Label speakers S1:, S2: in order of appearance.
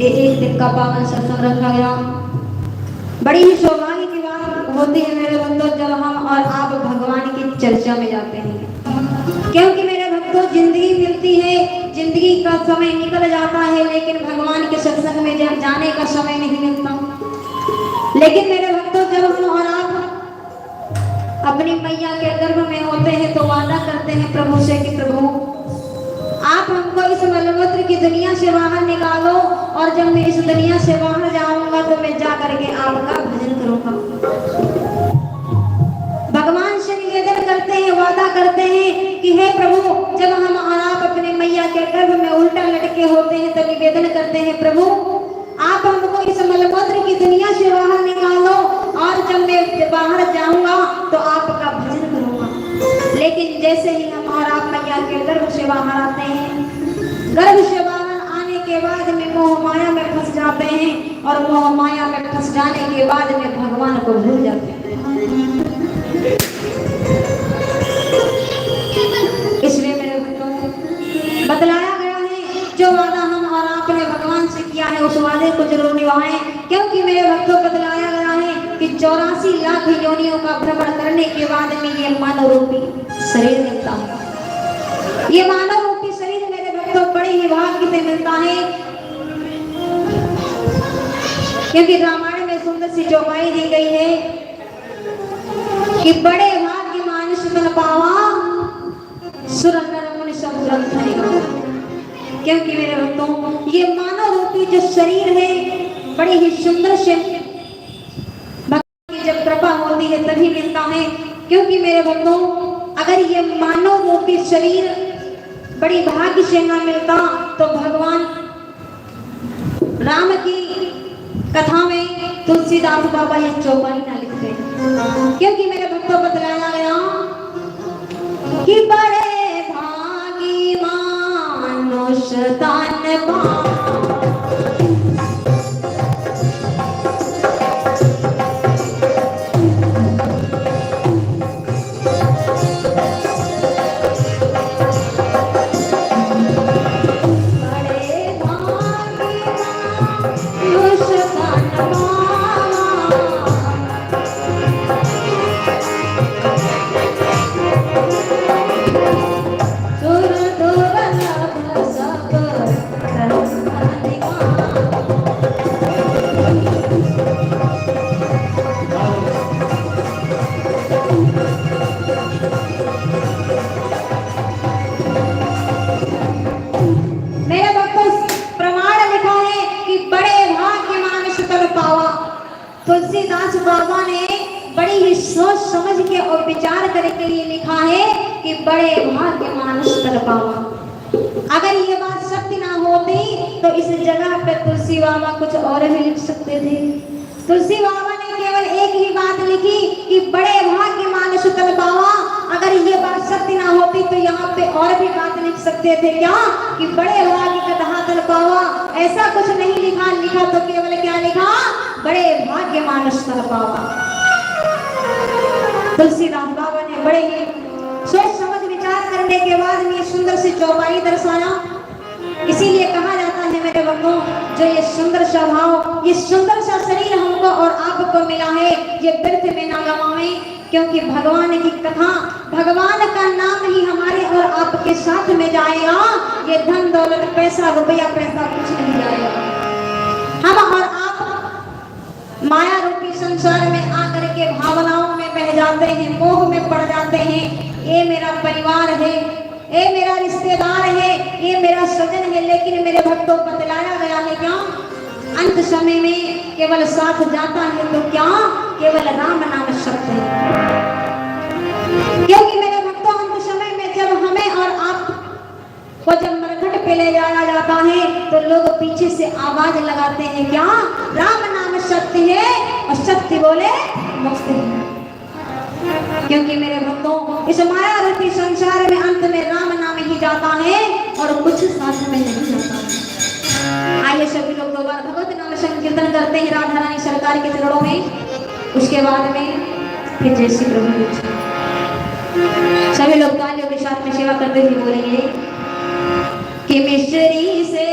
S1: एक दिन का पावन सत्संग रखा गया। बड़ी ही सौभाग्य की बात होती है मेरे भक्तों जब हम और आप भगवान की चर्चा में जाते हैं, क्योंकि मेरे भक्तों जिंदगी मिलती है, जिंदगी का समय निकल जाता है, लेकिन भगवान के सत्संग में जाने का समय नहीं मिलता। लेकिन मेरे भक्तों जब हम और आप अपनी मैया के गर्भ में होते हैं तो वादा करते हैं प्रभु से कि प्रभु आप हमको इस मलमूत्र की दुनिया से बाहर निकालो, और जब मैं इस दुनिया से बाहर जाऊंगा तो मैं जा करके आपका भजन करूंगा। भगवान से निवेदन करते हैं, वादा करते हैं कि हे प्रभु जब हम और आप अपने मैया के गर्भ में उल्टा लटके होते हैं तो निवेदन करते हैं प्रभु आप हमको इस मलमूत्र की दुनिया से बाहर निकालो, और जब मैं बाहर जाऊंगा तो आपका भजन करूंगा। लेकिन जैसे ही हम और आप मैया के गर्भ से बाहर आते हैं, गर्भ से बाहर आने के बाद में मोह माया में फंस जाते हैं, और मोह माया में फंस जाने के बाद में भगवान को भूल जाते हैं। इसलिए मेरे भक्तों बतलाया गया है जो वादा हम और आपने भगवान से किया है उस वादे को जरूर निभाएं, क्योंकि मेरे भक्तों बतलाया गया है कि 84 लाख योनियों का भ्रमण करने के बाद में ये मानव रूपी शरीर मिलता है। ये मानव रूपी शरीर मेरे भक्तों बड़े ही भाग्य से मिलता है, क्योंकि रामायण में सुंदर सी चौपाई दी गई है कि बड़े भाग्य मानुष तन पावा सुर नर मुनि सब ग्रंथ है। क्योंकि मेरे भक्तों ये मानव रूपी जो शरीर है बड़ी ही सुंदर से भगवान की जब कृपा होती है तभी मिलता है। क्योंकि मेरे भक्तों अगर ये मानव रूपी शरीर बड़ी भाग्य से न मिलता तो भगवान राम की कथा में तुलसीदास बाबा ये चौपाई ना लिखते। क्योंकि मेरे भक्तों बतलाया गया कि बड़े भागी मानुष तन पावा तुलसीदास बाबा ने बड़ी ही सोच समझ के और विचार करके ये लिखा है कि बड़े भाग्य मानुष तन पावा। अगर ये बात सत्य ना होती तो इस जगह पे तुलसी बाबा कुछ और भी लिख सकते थे। तुलसी बाबा ने केवल एक ही बात लिखी कि बड़े भाग्य मानुष तन पावा। अगर ये बात सत्य ना होती तो यहाँ पे और भी बात लिख सकते थे, क्या कि बड़े भाग्य कथा तन पावा। ऐसा कुछ नहीं लिखा, लिखा तो केवल क्या लिखा, बड़े भाग्य मानुष तन पावा। तुलसीदास बाबा ने बड़े ही सोच समझ विचार करने के बाद में सुंदर सी चौपाई दर्शाया। इसीलिए कहा जाता है मेरे भक्तों जो ये सुंदर सा भाव, ये सुंदर सा शरीर हमको और आपको मिला है, ये व्यर्थ में ना गवाएं। क्योंकि भगवान की कथा, भगवान का नाम ही हमारे और आपके साथ में जाएगा। ये धन दौलत पैसा रुपया पैसा कुछ नहीं जाएगा। हम और आप माया रूपी संसार में आकर के भावनाओं में बह जाते हैं, मोह में पड़ जाते हैं। ये मेरा परिवार है, ये मेरा रिश्तेदार है, ये मेरा सजन है। लेकिन मेरे भक्तों बतलाया गया है क्या, अंत समय में केवल साथ जाता है तो क्या, केवल राम नाम सत्य है। क्योंकि मेरे भक्तों अंत समय में जब हमें और आप को जब मरघट पे ले जाया जाता है तो लोग पीछे से आवाज लगाते हैं, क्या राम नाम सत्य है, और सत्य बोले मुक्त है। क्योंकि मेरे भक्तों इस माया रूपी संसार में अंत में राम नाम ही जाता है और कुछ साथ में नहीं जाता है। आइए सभी लोग दो बार भगवत नाम संकीर्तन करते हैं राधा रानी सरकार के चरणों में। उसके बाद में फिर जय श्री प्रभु सभी लोग तालियों के साथ में सेवा करते हुए बोलेंगे कि मिश्री से